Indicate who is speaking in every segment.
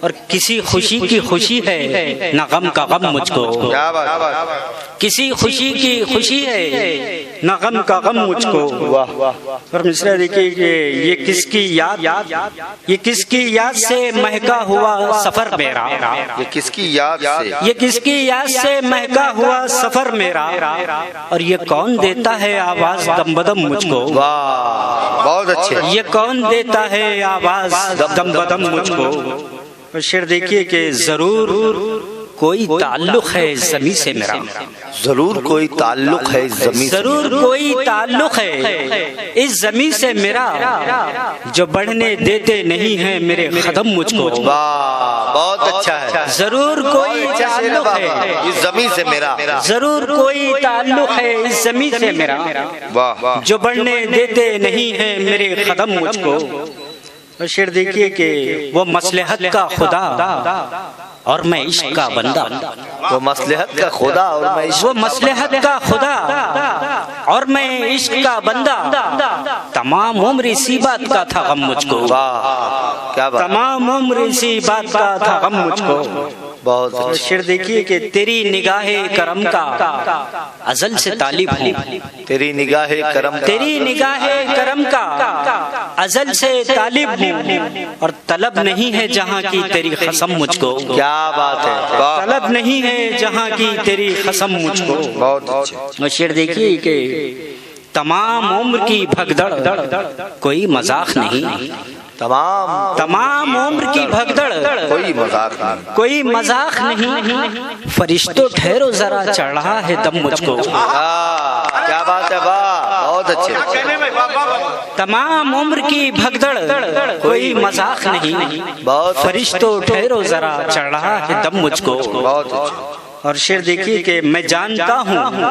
Speaker 1: اور کسی خوشی کی خوشی ہے نہ غم کا غم مجھ کو، کسی خوشی کی خوشی ہے نہ غم کا غم مجھ کو۔ اور مصرع دیکھیے کہ یہ کس کی یاد، یہ کس کی یاد سے مہکا ہوا سفر میرا،
Speaker 2: یہ کس کی یاد سے،
Speaker 1: یہ کس کی یاد سے مہکا ہوا سفر میرا، اور یہ کون دیتا ہے آواز دم بدم مجھ کو،
Speaker 2: واہ بہت اچھے،
Speaker 1: یہ کون دیتا ہے آواز دم بدم مجھ کو۔ اور شعر دیکھیے کہ ضرور کوئی تعلق ہے زمین سے میرا،
Speaker 2: ضرور کوئی تعلق ہے زمین سے،
Speaker 1: ضرور کوئی تعلق ہے اس زمین سے میرا، جو بڑھنے دیتے نہیں ہیں میرے قدم مجھ کو۔
Speaker 2: واہ بہت اچھا ہے،
Speaker 1: ضرور کوئی تعلق ہے
Speaker 2: اس زمین سے میرا،
Speaker 1: ضرور کوئی تعلق ہے اس زمین سے میرا،
Speaker 2: واہ
Speaker 1: جو بڑھنے دیتے نہیں ہیں میرے قدم مجھ کو۔ اور شعر دیکھیے کہ وہ مصلحت کا خدا اور میں عشق کا بندہ،
Speaker 2: وہ مصلحت کا خدا اور میں عشق،
Speaker 1: وہ مصلحت کا خدا اور میں عشق کا بندہ، تمام عمر اسی بات کا تھا غم مجھ کو،
Speaker 2: واہ کیا بات،
Speaker 1: تمام عمر اسی بات کا تھا غم مجھ کو۔
Speaker 2: بہت
Speaker 1: اور شعر دیکھیے کہ تیری نگاہ کرم کا ازل سے طالب ہوں،
Speaker 2: تیری نگاہ کرم،
Speaker 1: تیری نگاہ کرم کا ازل سے طالب ہوں، اور طلب نہیں ہے جہاں کی تیری قسم مجھ کو،
Speaker 2: کیا بات ہے، واہ
Speaker 1: طلب نہیں ہے جہاں کی تیری قسم مجھ کو۔
Speaker 2: بہت اچھے،
Speaker 1: اور شعر دیکھیے کہ تمام عمر کی بھگدڑ کوئی مذاق نہیں، تمام عمر کی بھگدڑ
Speaker 2: کوئی مذاق نہیں،
Speaker 1: کوئی مذاق نہیں، فرشتوں ٹھہرو ذرا چڑھ رہا ہے دم مجھ کو،
Speaker 2: کیا بات ہے، واہ بہت اچھے،
Speaker 1: تمام عمر کی بھگدڑ کوئی مذاق نہیں،
Speaker 2: بہت
Speaker 1: فرشتوں ٹھہرو ذرا چڑھ رہا ہے دم مجھ کو۔
Speaker 2: بہت اچھے،
Speaker 1: اور شعر دیکھیے کہ میں جانتا ہوں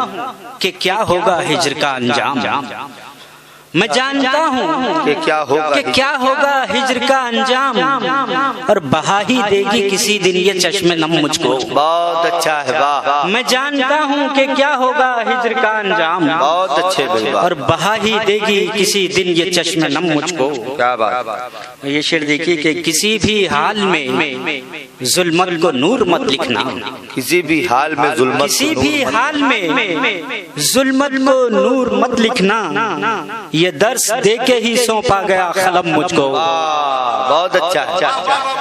Speaker 1: کہ کیا ہوگا ہجر کا انجام، میں جانتا ہوں
Speaker 2: کہ کیا ہوگا،
Speaker 1: کہ کیا ہوگا ہجر کا انجام، اور بہا ہی دے گی کسی دن یہ چشم نم مجھ کو،
Speaker 2: بہت اچھا ہے، واہ
Speaker 1: میں جانتا ہوں کہ کیا ہوگا ہجر کا انجام،
Speaker 2: بہت اچھے بھائی،
Speaker 1: اور بہا ہی دے گی کسی دن یہ چشم نم مجھ کو۔
Speaker 2: کیا بات،
Speaker 1: یہ شعر دیکھیے کہ کسی بھی حال میں ظلمت کو نور مت لکھنا،
Speaker 2: کسی بھی حال میں ظلمت،
Speaker 1: کسی بھی حال میں ظلمت کو نور مت لکھنا، یہ درس دے کے ہی سونپا گیا قلم مجھ کو،
Speaker 2: بہت اچھا ہے،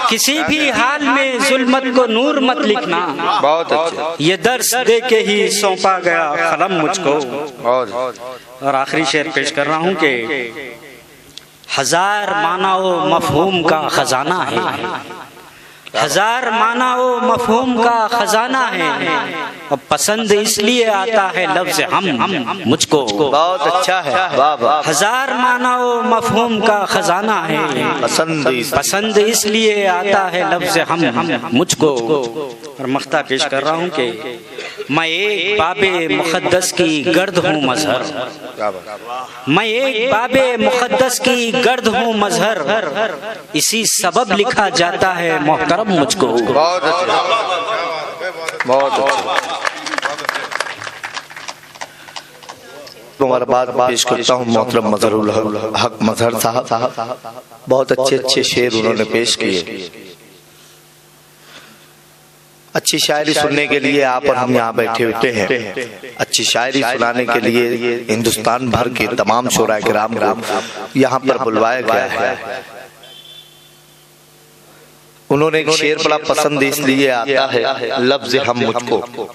Speaker 1: کسی بھی حال میں ظلمت کو نور مت لکھنا،
Speaker 2: بہت اچھا،
Speaker 1: یہ درس دے کے ہی سونپا گیا قلم مجھ کو۔
Speaker 2: بہت،
Speaker 1: اور آخری شعر پیش کر رہا ہوں کہ ہزار معنی و مفہوم کا خزانہ ہے، ہزار معنی و مفہوم کا خزانہ ہے، اور پسند اس لیے آتا ہے لفظ ہم مجھ کو،
Speaker 2: بہت اچھا ہے، واہ واہ،
Speaker 1: ہزار معنی و مفہوم کا خزانہ ہے، پسند اس لیے آتا ہے لفظ ہم مجھ کو۔ اور مقطع پیش کر رہا ہوں کہ میں ایک باب مقدس کی گرد ہوں مظہر، میں ایک باب مقدس کی گرد ہوں مظہر، اسی سبب لکھا جاتا ہے محترم مجھ کو۔
Speaker 2: بہت اچھا، بہت اچھا، مبارکباد پیش کرتا ہوں محترم مظہر الحق مظہر صاحب، بہت اچھے اچھے شعر انہوں نے پیش کیے۔ اچھی شاعری سننے کے لیے آپ اور ہم یہاں بیٹھے ہوتے ہیں، اچھی شاعری سنانے کے لیے ہندوستان بھر کے تمام شعراء کرام کو یہاں پر بلوایا گیا ہے۔ انہوں نے ایک شعر بڑا پسند اس لیے آتا ہے لفظ ہم مجھ کو،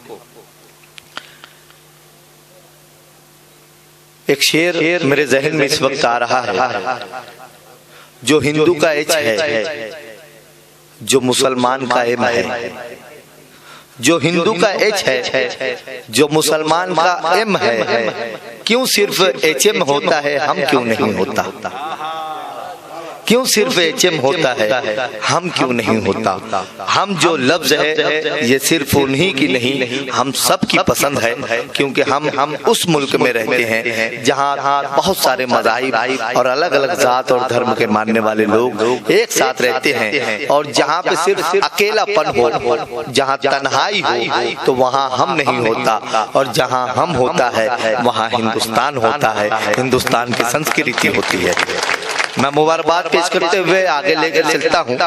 Speaker 2: ایک شعر میرے ذہن میں اس وقت آ رہا ہے، جو ہندو کا ایچ ہے، جو مسلمان کا ایم ہے، جو ہندو کا ایچ ہے، جو مسلمان کا ایم ہے، کیوں صرف ایچ ایم ہوتا ہے، ہم کیوں نہیں ہوتا؟ کیوں صرف ایچ ایم ہوتا ہے، ہم کیوں نہیں ہوتا؟ ہم جو لفظ ہے یہ صرف انہی کی نہیں، ہم سب کی پسند ہے، کیونکہ ہم اس ملک میں رہتے ہیں جہاں بہت سارے مذاہب اور الگ الگ ذات اور دھرم کے ماننے والے لوگ ایک ساتھ رہتے ہیں، اور جہاں پہ صرف اکیلا پن ہو، جہاں تنہائی ہو، تو وہاں ہم نہیں ہوتا، اور جہاں ہم ہوتا ہے وہاں ہندوستان ہوتا ہے، ہندوستان کی سنسکرتی ہوتی ہے۔ میں مبارکباد پیش کرتے ہوئے آگے لے کر چلتا ہوں